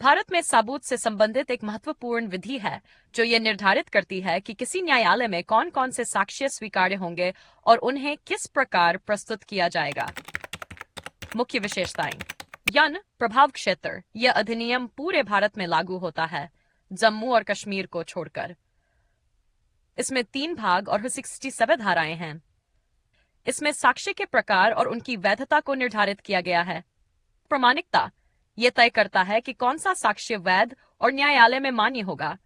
भारत में सबूत से संबंधित एक महत्वपूर्ण विधि है जो ये निर्धारित करती है कि किसी न्यायालय में कौन कौन से साक्ष्य स्वीकार्य होंगे और उन्हें किस प्रकार प्रस्तुत किया जाएगा। मुख्य विशेषताएं। प्रभाव क्षेत्र। यह अधिनियम पूरे भारत में लागू होता है, जम्मू और कश्मीर को छोड़कर। इसमें 3 भाग और 67 धाराएं हैं। इसमें साक्ष्य के प्रकार और उनकी वैधता को निर्धारित किया गया है। प्रामाणिकता। यह तय करता है कि कौन सा साक्ष्य वैध और न्यायालय में मान्य होगा।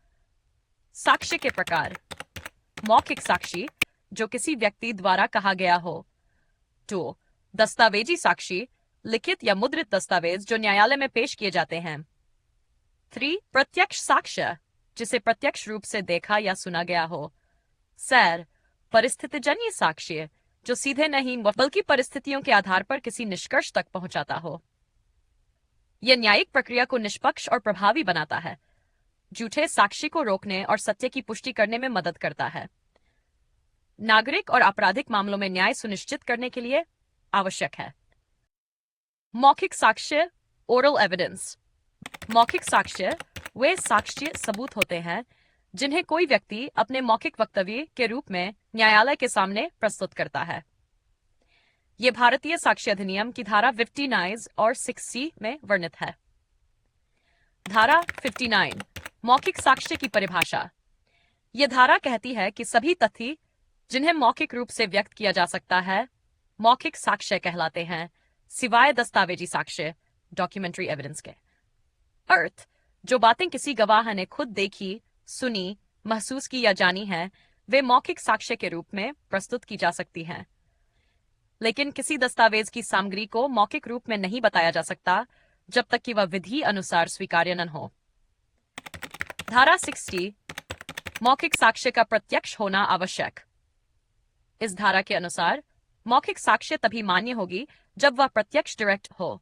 साक्ष्य के प्रकार। मौखिक साक्षी, जो किसी व्यक्ति द्वारा कहा गया हो। 2. दस्तावेजी साक्षी, लिखित या मुद्रित दस्तावेज जो न्यायालय में पेश किए जाते हैं। 3. प्रत्यक्ष साक्ष्य, जिसे प्रत्यक्ष रूप से देखा या सुना गया हो। 4. परिस्थितिजन्य साक्ष्य, जो सीधे नहीं बल्कि परिस्थितियों के आधार पर किसी निष्कर्ष तक पहुंचाता हो। यह न्यायिक प्रक्रिया को निष्पक्ष और प्रभावी बनाता है, झूठे साक्ष्य को रोकने और सत्य की पुष्टि करने में मदद करता है। नागरिक और आपराधिक मामलों में न्याय सुनिश्चित करने के लिए आवश्यक है। मौखिक साक्ष्य, ओरल एविडेंस। मौखिक साक्ष्य वे साक्ष्य सबूत होते हैं जिन्हें कोई व्यक्ति अपने मौखिक वक्तव्य के रूप में न्यायालय के सामने प्रस्तुत करता है। यह भारतीय साक्ष्य अधिनियम की धारा 59 और 60 में वर्णित है। धारा 59, मौखिक साक्ष्य की परिभाषा। यह धारा कहती है कि सभी तथ्य जिन्हें मौखिक रूप से व्यक्त किया जा सकता है मौखिक साक्ष्य कहलाते हैं, सिवाय दस्तावेजी साक्ष्य, डॉक्यूमेंट्री एविडेंस के। अर्थ, जो बातें किसी गवाह ने खुद देखी, सुनी, महसूस की या जानी हैं, वे मौखिक साक्ष्य के रूप में प्रस्तुत की जा सकती हैं। लेकिन किसी दस्तावेज की सामग्री को मौखिक रूप में नहीं बताया जा सकता जब तक कि वह विधि अनुसार स्वीकार्य न हो। धारा 60, मौखिक साक्ष्य का प्रत्यक्ष होना आवश्यक। इस धारा के अनुसार मौखिक साक्ष्य तभी मान्य होगी जब वह प्रत्यक्ष डायरेक्ट हो।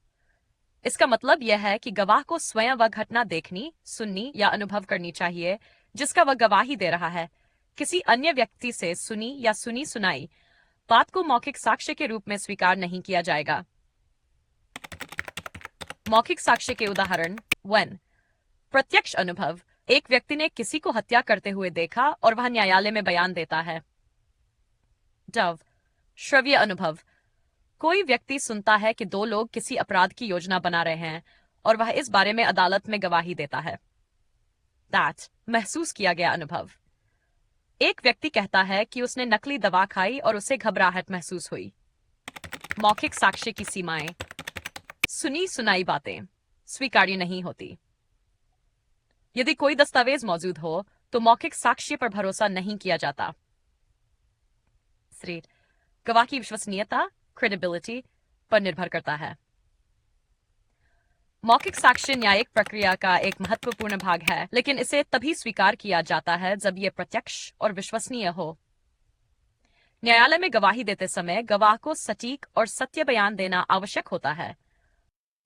इसका मतलब यह है कि गवाह को स्वयं वह घटना देखनी, सुननी या अनुभव करनी चाहिए जिसका वह गवाही दे रहा है। किसी अन्य व्यक्ति से सुनी या सुनी सुनाई बात को मौखिक साक्ष्य के रूप में स्वीकार नहीं किया जाएगा। मौखिक साक्ष्य के उदाहरण। 1. प्रत्यक्ष अनुभव। एक व्यक्ति ने किसी को हत्या करते हुए देखा और वह न्यायालय में बयान देता है। 2. श्रव्य अनुभव। कोई व्यक्ति सुनता है कि 2 लोग किसी अपराध की योजना बना रहे हैं और वह इस बारे में अदालत में गवाही देता है। 3. महसूस किया गया अनुभव। एक व्यक्ति कहता है कि उसने नकली दवा खाई और उसे घबराहट महसूस हुई। मौखिक साक्ष्य की सीमाएं। सुनी सुनाई बातें स्वीकार्य नहीं होती। यदि कोई दस्तावेज मौजूद हो तो मौखिक साक्ष्य पर भरोसा नहीं किया जाता। 3. गवाह की विश्वसनीयता, क्रेडिबिलिटी पर निर्भर करता है। मौखिक साक्ष्य न्यायिक प्रक्रिया का एक महत्वपूर्ण भाग है, लेकिन इसे तभी स्वीकार किया जाता है जब यह प्रत्यक्ष और विश्वसनीय हो। न्यायालय में गवाही देते समय गवाह को सटीक और सत्य बयान देना आवश्यक होता है।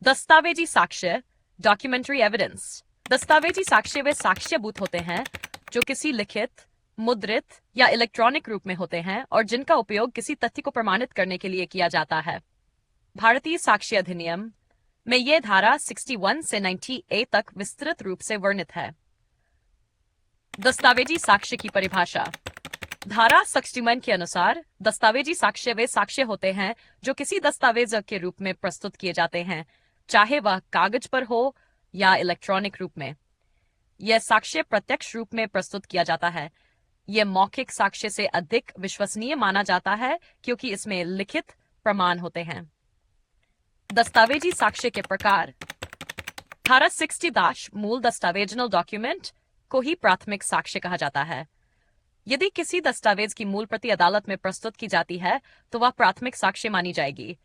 दस्तावेजी साक्ष्य, डॉक्यूमेंट्री एविडेंस। दस्तावेजी साक्ष्य वे साक्ष्यबूत होते हैं जो किसी लिखित, मुद्रित या इलेक्ट्रॉनिक रूप में होते हैं और जिनका उपयोग किसी तथ्य को प्रमाणित करने के लिए किया जाता है। भारतीय साक्ष्य अधिनियम में यह धारा 61 से 90A तक विस्तृत रूप से वर्णित है। दस्तावेजी साक्ष्य की परिभाषा। धारा 61 के अनुसार दस्तावेजी साक्ष्य वे साक्ष्य होते हैं जो किसी दस्तावेज के रूप में प्रस्तुत किए जाते हैं, चाहे वह कागज पर हो या इलेक्ट्रॉनिक रूप में। यह साक्ष्य प्रत्यक्ष रूप में प्रस्तुत किया जाता है। यह मौखिक साक्ष्य से अधिक विश्वसनीय माना जाता है क्योंकि इसमें लिखित प्रमाण होते हैं। दस्तावेजी साक्ष्य के प्रकार। धारा 60 मूल दस्तावेजनल डॉक्यूमेंट को ही प्राथमिक साक्ष्य कहा जाता है। यदि किसी दस्तावेज की मूल प्रति अदालत में प्रस्तुत की जाती है तो वह प्राथमिक साक्ष्य मानी जाएगी।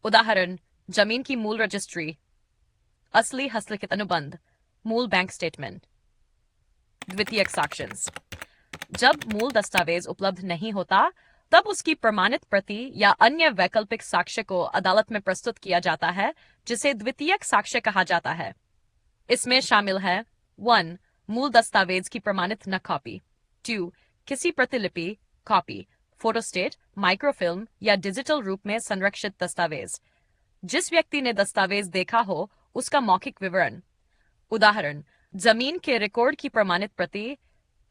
उदाहरण, जमीन की मूल रजिस्ट्री, असली हस्तलिखित अनुबंध, मूल बैंक स्टेटमेंट। द्वितीयक साक्ष्य। जब मूल दस्तावेज उपलब्ध नहीं होता तब उसकी प्रमाणित प्रति या अन्य वैकल्पिक साक्ष्य को अदालत में प्रस्तुत किया जाता है, जिसे द्वितीयक साक्ष्य कहा जाता है। इसमें शामिल है 1. मूल दस्तावेज की प्रमाणित न कॉपी। 2. किसी प्रतिलिपि, कॉपी, फोटोस्टेट, माइक्रोफिल्म या डिजिटल रूप में संरक्षित दस्तावेज। जिस व्यक्ति ने दस्तावेज देखा हो उसका मौखिक विवरण। उदाहरण, जमीन के रिकॉर्ड की प्रमाणित प्रति,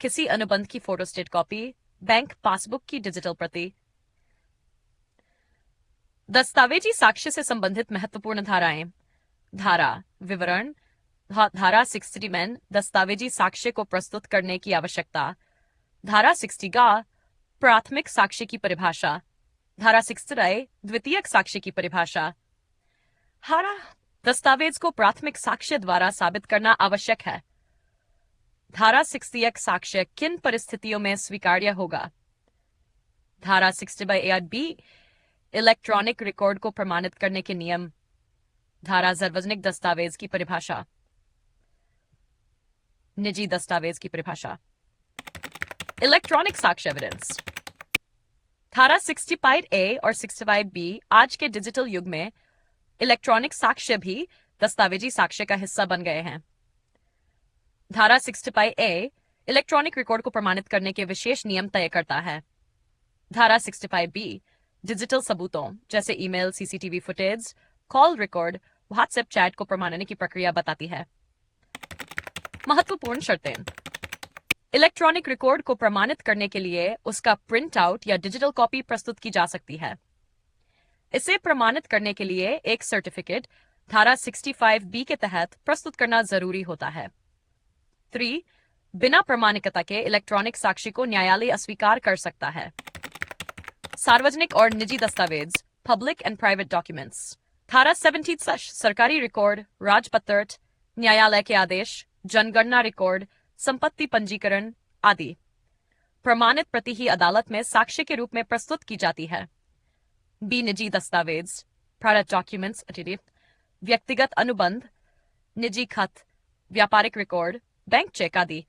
किसी अनुबंध की फोटोस्टेट कॉपी, बैंक पासबुक की डिजिटल प्रति। दस्तावेजी साक्ष्य से संबंधित महत्वपूर्ण धाराएं। धारा विवरण। धारा 60 में दस्तावेजी साक्ष्य को प्रस्तुत करने की आवश्यकता। धारा 60 का प्राथमिक साक्ष्य की परिभाषा। धारा 60 द्वितीयक साक्ष्य की परिभाषा। धारा दस्तावेज को प्राथमिक साक्ष्य द्वारा साबित करना आवश्यक है। धारा 60 साक्ष्य किन परिस्थितियों में स्वीकार्य होगा। धारा 60(a)(b) इलेक्ट्रॉनिक रिकॉर्ड को प्रमाणित करने के नियम। धारा सार्वजनिक दस्तावेज की परिभाषा। निजी दस्तावेज की परिभाषा। इलेक्ट्रॉनिक साक्ष्य एविडेंस। धारा 65(a) और 65(b) आज के डिजिटल युग में इलेक्ट्रॉनिक साक्ष्य भी दस्तावेजी साक्ष्य का हिस्सा बन गए हैं। धारा 65(a) इलेक्ट्रॉनिक रिकॉर्ड को प्रमाणित करने के विशेष नियम तय करता है। धारा 65(b) डिजिटल सबूतों जैसे email, CCTV footage, call record, WhatsApp chat को प्रमाणने की प्रक्रिया बताती है। महत्वपूर्ण शर्तें। इलेक्ट्रॉनिक रिकॉर्ड को प्रमाणित करने के लिए उसका प्रिंट आउट या डिजिटल कॉपी प्रस्तुत की जा सकती है। इसे प्रमाणित करने के लिए एक सर्टिफिकेट धारा 65(b) के तहत प्रस्तुत करना जरूरी होता है। 3. बिना प्रमाणिकता के इलेक्ट्रॉनिक साक्ष्य को न्यायालय अस्वीकार कर सकता है। सार्वजनिक और निजी दस्तावेज पब्लिक एंड प्राइवेट डॉक्यूमेंट्स। धारा 70 सरकारी रिकॉर्ड, राजपत्र, न्यायालय के आदेश, जनगणना रिकॉर्ड, संपत्ति पंजीकरण आदि प्रमाणित प्रति ही अदालत में साक्ष्य के रूप में प्रस्तुत की जाती है। बी निजी दस्तावेज प्राइवेट डॉक्यूमेंट्स व्यक्तिगत अनुबंध, निजी खत, व्यापारिक रिकॉर्ड, बैंक चेक आदि।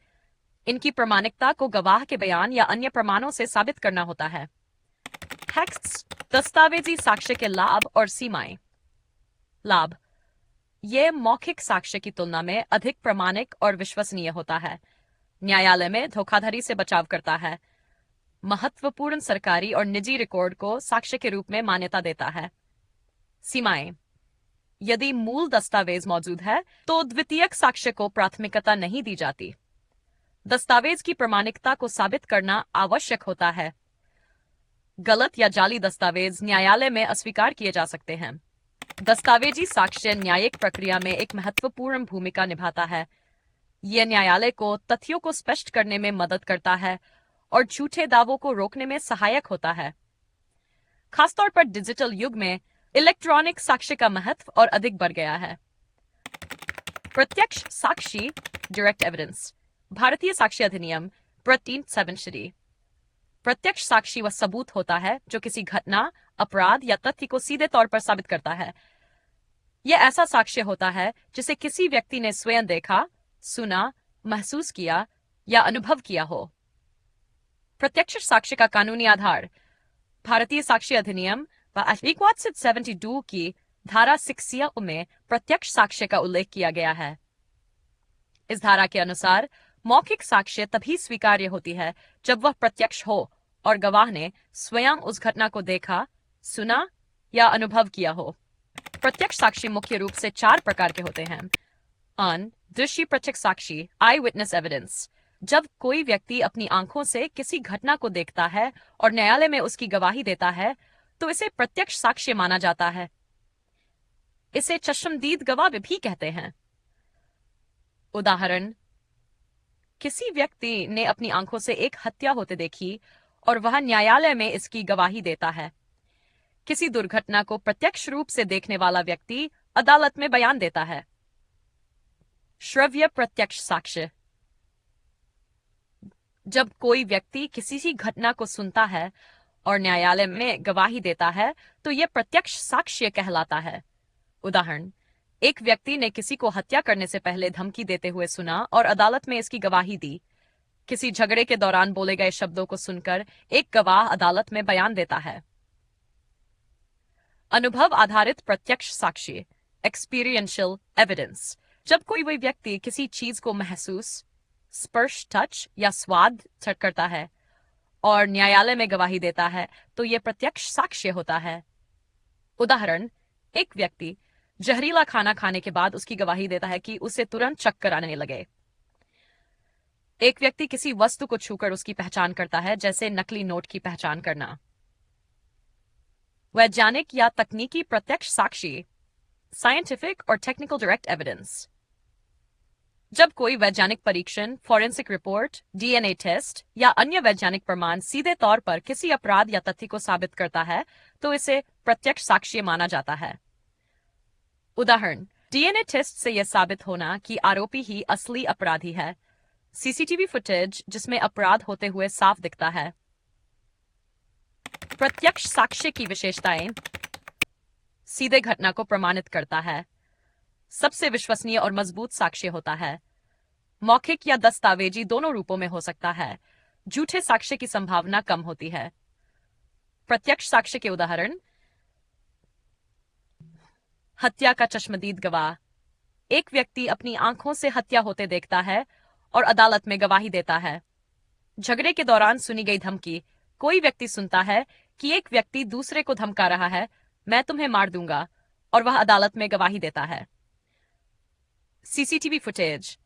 इनकी प्रमाणिकता को गवाह के बयान या अन्य प्रमाणों से साबित करना होता है। दस्तावेजी साक्ष्य के लाभ और सीमाएं। लाभ। यह मौखिक साक्ष्य की तुलना में अधिक प्रामाणिक और विश्वसनीय होता है। न्यायालय में धोखाधड़ी से बचाव करता है। महत्वपूर्ण सरकारी और निजी रिकॉर्ड को साक्ष्य के रूप में मान्यता देता है। सीमाएं। यदि मूल दस्तावेज मौजूद है तो द्वितीयक साक्ष्य को प्राथमिकता नहीं दी जाती। दस्तावेज की प्रामाणिकता को साबित करना आवश्यक होता है। गलत या जाली दस्तावेज न्यायालय में अस्वीकार किए जा सकते हैं। दस्तावेजी साक्ष्य न्यायिक प्रक्रिया में एक महत्वपूर्ण भूमिका निभाता है। यह न्यायालय को तथ्यों को स्पष्ट करने में मदद करता है और झूठे दावों को रोकने में सहायक होता है। खासतौर पर डिजिटल युग में इलेक्ट्रॉनिक साक्ष्य का महत्व और अधिक बढ़ गया है। प्रत्यक्ष साक्षी डायरेक्ट एविडेंस। भारतीय साक्ष्य अधिनियम 1970। प्रत्यक्ष साक्षी वह सबूत होता है जो किसी घटना, अपराध या तथ्य को सीधे तौर पर साबित करता है। यह ऐसा साक्ष्य होता है जिसे किसी व्यक्ति ने स्वयं देखा, सुना, महसूस किया या अनुभव किया हो। प्रत्यक्ष साक्ष्य का कानूनी आधार भारतीय साक्ष्य अधिनियम 1972 की धारा 60 में प्रत्यक्ष साक्ष्य का उल्लेख किया गया है। इस धारा के अनुसार मौखिक साक्ष्य तभी स्वीकार्य होती है जब वह प्रत्यक्ष हो और गवाह ने स्वयं उस घटना को देखा, सुना या अनुभव किया हो। प्रत्यक्ष साक्षी मुख्य रूप से 4 प्रकार के होते हैं। दृश्य प्रत्यक्ष साक्षी आई विटनेस एविडेंस। जब कोई व्यक्ति अपनी आंखों से किसी घटना को देखता है और न्यायालय में उसकी गवाही देता है तो इसे प्रत्यक्ष साक्ष्य माना जाता है। इसे चश्मदीद गवाह भी कहते हैं। उदाहरण, किसी व्यक्ति ने अपनी आंखों से एक हत्या होते देखी और वह न्यायालय में इसकी गवाही देता है। किसी दुर्घटना को प्रत्यक्ष रूप से देखने वाला व्यक्ति अदालत में बयान देता है। श्रव्य प्रत्यक्ष साक्ष्य। जब कोई व्यक्ति किसी घटना को सुनता है और न्यायालय में गवाही देता है तो यह प्रत्यक्ष साक्ष्य कहलाता है। उदाहरण, एक व्यक्ति ने किसी को हत्या करने से पहले धमकी देते हुए सुना और अदालत में इसकी गवाही दी। किसी झगड़े के दौरान बोले गए शब्दों को सुनकर एक गवाह अदालत में बयान देता है। अनुभव आधारित प्रत्यक्ष साक्ष्य एक्सपीरियंशियल एविडेंस। जब कोई व्यक्ति किसी चीज को महसूस, स्पर्श, टच या स्वाद करता है और न्यायालय में गवाही देता है तो यह प्रत्यक्ष साक्ष्य होता है। उदाहरण, एक व्यक्ति जहरीला खाना खाने के बाद उसकी गवाही देता है कि उसे तुरंत चक्कर आने लगे। एक व्यक्ति किसी वस्तु को छूकर उसकी पहचान करता है, जैसे नकली नोट की पहचान करना। वैज्ञानिक या तकनीकी प्रत्यक्ष साक्षी, साइंटिफिक और टेक्निकल डायरेक्ट एविडेंस। जब कोई वैज्ञानिक परीक्षण, फॉरेंसिक रिपोर्ट, डीएनए टेस्ट या अन्य वैज्ञानिक प्रमाण सीधे तौर पर किसी अपराध या तथ्य को साबित करता है, तो इसे प्रत्यक्ष साक्ष्य माना जाता है। उदाहरण, डीएनए टेस्ट से यह साबित होना कि आरोपी ही असली अपराधी है। सीसीटीवी फुटेज जिसमें अपराध होते हुए साफ दिखता है। प्रत्यक्ष साक्ष्य की विशेषताएं: सीधे घटना को प्रमाणित करता है, सबसे विश्वसनीय और मजबूत साक्ष्य होता है, मौखिक या दस्तावेजी दोनों रूपों में हो सकता है, झूठे साक्ष्य की संभावना कम होती है। प्रत्यक्ष साक्ष्य के उदाहरण: हत्या का चश्मदीद गवाह, एक व्यक्ति अपनी आंखों से हत्या होते देखता है और अदालत में गवाही देता है। झगड़े के दौरान सुनी गई धमकी, कोई व्यक्ति सुनता है कि एक व्यक्ति दूसरे को धमका रहा है, मैं तुम्हें मार दूंगा, और वह अदालत में गवाही देता है। सीसीटीवी फुटेज,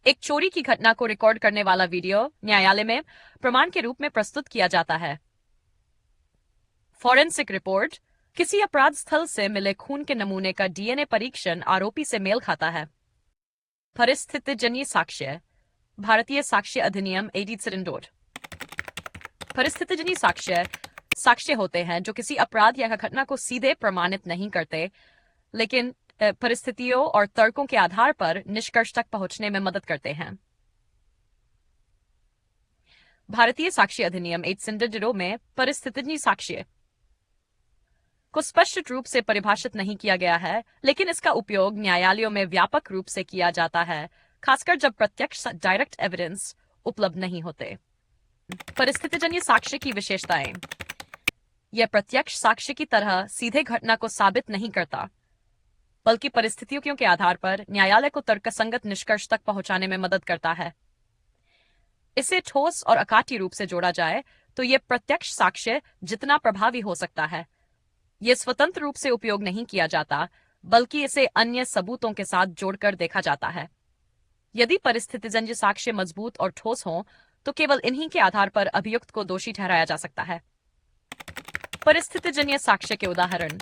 एक चोरी की घटना को रिकॉर्ड करने वाला वीडियो न्यायालय में प्रमाण के रूप में प्रस्तुत किया जाता है। फॉरेंसिक रिपोर्ट, किसी अपराध स्थल से मिले खून के नमूने का डीएनए परीक्षण आरोपी से मेल खाता है। परिस्थितिजन्य साक्ष्य, भारतीय साक्ष्य अधिनियम 1874। परिस्थितिजन्य साक्ष्य साक्ष्य होते हैं जो किसी अपराध या घटना को सीधे प्रमाणित नहीं करते, लेकिन परिस्थितियों और तर्कों के आधार पर निष्कर्ष तक पहुंचने में मदद करते हैं। भारतीय साक्ष्य अधिनियम 1874 में परिस्थितिजन्य साक्ष्य को स्पष्ट रूप से परिभाषित नहीं किया गया है, लेकिन इसका उपयोग न्यायालयों में व्यापक रूप से किया जाता है, खासकर जब प्रत्यक्ष डायरेक्ट एविडेंस उपलब्ध नहीं होते। परिस्थितिजन्य साक्ष्य की विशेषताएं: यह प्रत्यक्ष साक्ष्य की तरह सीधे घटना को साबित नहीं करता, बल्कि परिस्थितियों के आधार पर न्यायालय को तर्कसंगत निष्कर्ष तक पहुंचाने में मदद करता है। इसे ठोस और अकाट्य रूप से जोड़ा जाए तो यह प्रत्यक्ष साक्ष्य जितना प्रभावी हो सकता है। यह स्वतंत्र रूप से उपयोग नहीं किया जाता, बल्कि इसे अन्य सबूतों के साथ जोड़कर देखा जाता है। यदि परिस्थितिजन्य साक्ष्य मजबूत और ठोस हों, तो केवल इन्हीं के आधार पर अभियुक्त को दोषी ठहराया जा सकता है। परिस्थितिजन्य साक्ष्य के उदाहरण: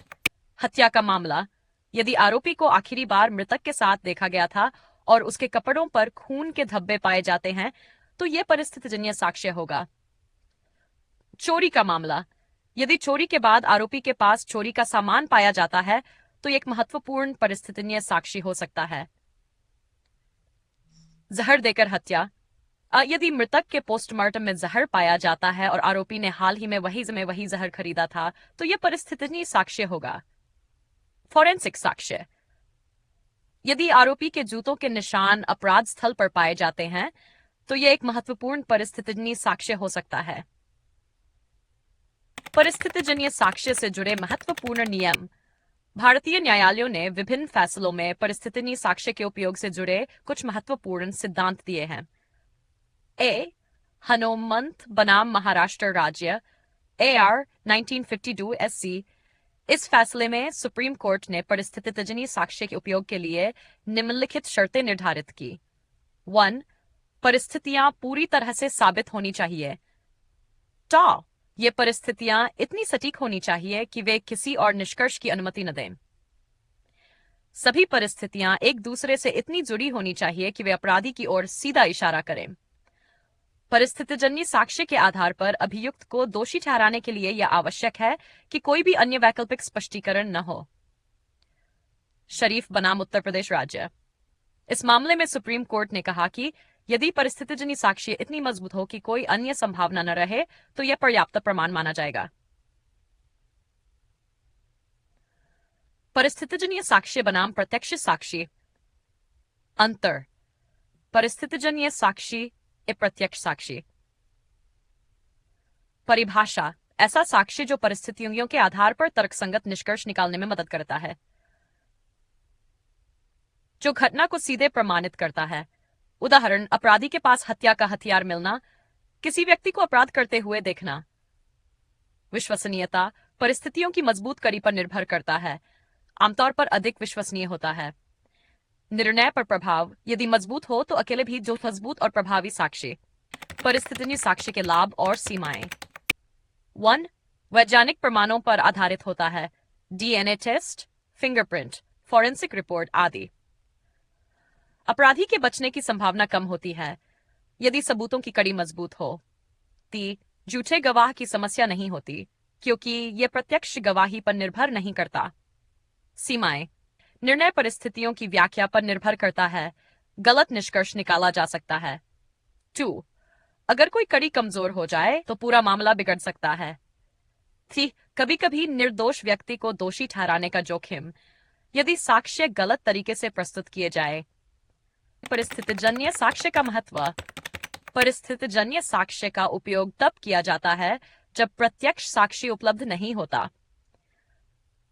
हत्या का मामला, यदि आरोपी को आखिरी बार मृतक के साथ देखा गया था और उसके कपड़ों पर खून के धब्बे पाए जाते हैं, तो यह परिस्थितिजन्य साक्ष्य होगा। चोरी का मामला, यदि चोरी के बाद आरोपी के पास चोरी का सामान पाया जाता है, तो एक महत्वपूर्ण परिस्थितिजन्य साक्ष्य हो सकता है। जहर देकर हत्या, यदि मृतक के पोस्टमार्टम में जहर पाया जाता है और आरोपी ने हाल ही में वही जहर खरीदा था, तो यह परिस्थितिजन्य साक्ष्य होगा। फॉरेंसिक साक्ष्य, यदि आरोपी के जूतों के निशान अपराध स्थल पर पाए जाते हैं, तो यह एक महत्वपूर्ण परिस्थितिजन्य साक्ष्य हो सकता है। परिस्थितिजन्य साक्ष्य से जुड़े महत्वपूर्ण नियम: भारतीय न्यायालयों ने विभिन्न फैसलों में परिस्थितिजन्य साक्ष्य के उपयोग से जुड़े कुछ महत्वपूर्ण सिद्धांत दिए हैं। ए. हनुमंत बनाम महाराष्ट्र राज्य, AR 1952 SC। इस फैसले में सुप्रीम कोर्ट ने परिस्थितिजन्य साक्ष्य के उपयोग के लिए निम्नलिखित शर्तें निर्धारित की। 1. परिस्थितियां पूरी तरह से साबित होनी चाहिए। ये परिस्थितियां इतनी सटीक होनी चाहिए कि वे किसी और निष्कर्ष की अनुमति न दें। सभी परिस्थितियां एक दूसरे से इतनी जुड़ी होनी चाहिए कि वे अपराधी की ओर सीधा इशारा करें। परिस्थितिजन्य साक्ष्य के आधार पर अभियुक्त को दोषी ठहराने के लिए यह आवश्यक है कि कोई भी अन्य वैकल्पिक स्पष्टीकरण न हो। शरीफ बनाम उत्तर प्रदेश राज्य, इस मामले में सुप्रीम कोर्ट ने कहा कि यदि परिस्थितिजन्य साक्ष्य इतनी मजबूत हो कि कोई अन्य संभावना न रहे, तो यह पर्याप्त प्रमाण माना जाएगा। परिस्थितिजन्य साक्ष्य बनाम प्रत्यक्ष साक्ष्य। अंतर: परिस्थितिजन्य साक्ष्य प्रत्यक्ष साक्ष्य। परिभाषा: ऐसा साक्ष्य जो परिस्थितियों के आधार पर तर्कसंगत निष्कर्ष निकालने में मदद करता है, जो घटना को सीधे प्रमाणित करता है। उदाहरण: अपराधी के पास हत्या का हथियार मिलना, किसी व्यक्ति को अपराध करते हुए देखना। विश्वसनीयता: परिस्थितियों की मजबूत कड़ी पर निर्भर करता है। आमतौर पर अधिक विश्वसनीय होता है। निर्णय पर प्रभाव, यदि मजबूत हो तो अकेले भी जो मजबूत और प्रभावी साक्ष्य। परिस्थितिजन्य साक्ष्य के लाभ और सीमाएं। 1. वैज्ञानिक प्रमाणों पर आधारित होता है। DNA test, fingerprint, forensic report आदि। अपराधी के बचने की संभावना कम होती है यदि सबूतों की कड़ी मजबूत हो। झूठे गवाह की समस्या नहीं होती क्योंकि यह प्रत्यक्ष गवाही पर निर्भर नहीं करता। सीमाएं, निर्णय परिस्थितियों की व्याख्या पर निर्भर करता है, गलत निष्कर्ष निकाला जा सकता है। 2. अगर कोई कड़ी कमजोर हो जाए तो पूरा मामला बिगड़ सकता है। 3. कभी कभी निर्दोष व्यक्ति को दोषी ठहराने का जोखिम यदि साक्ष्य गलत तरीके से प्रस्तुत किए जाए। परिस्थितिजन्य साक्ष्य का महत्व। परिस्थितिजन्य साक्ष्य का उपयोग तब किया जाता है जब प्रत्यक्ष साक्षी उपलब्ध नहीं होता।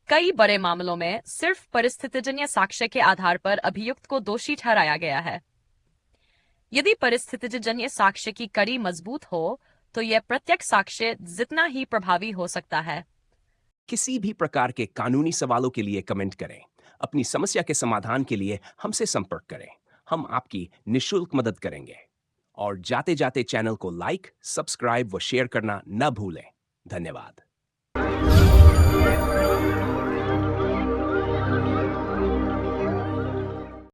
कई बड़े मामलों में सिर्फ परिस्थितिजन्य साक्ष्य के आधार पर अभियुक्त को दोषी ठहराया गया है। यदि परिस्थितिजन्य साक्ष्य की कड़ी मजबूत हो तो यह प्रत्यक्ष साक्ष्य जितना ही प्रभावी हो सकता है। किसी भी प्रकार के कानूनी सवालों के लिए कमेंट करें। अपनी समस्या के समाधान के लिए हमसे संपर्क करें। हम आपकी निःशुल्क मदद करेंगे। और जाते जाते चैनल को लाइक, सब्सक्राइब व शेयर करना न भूलें। धन्यवाद।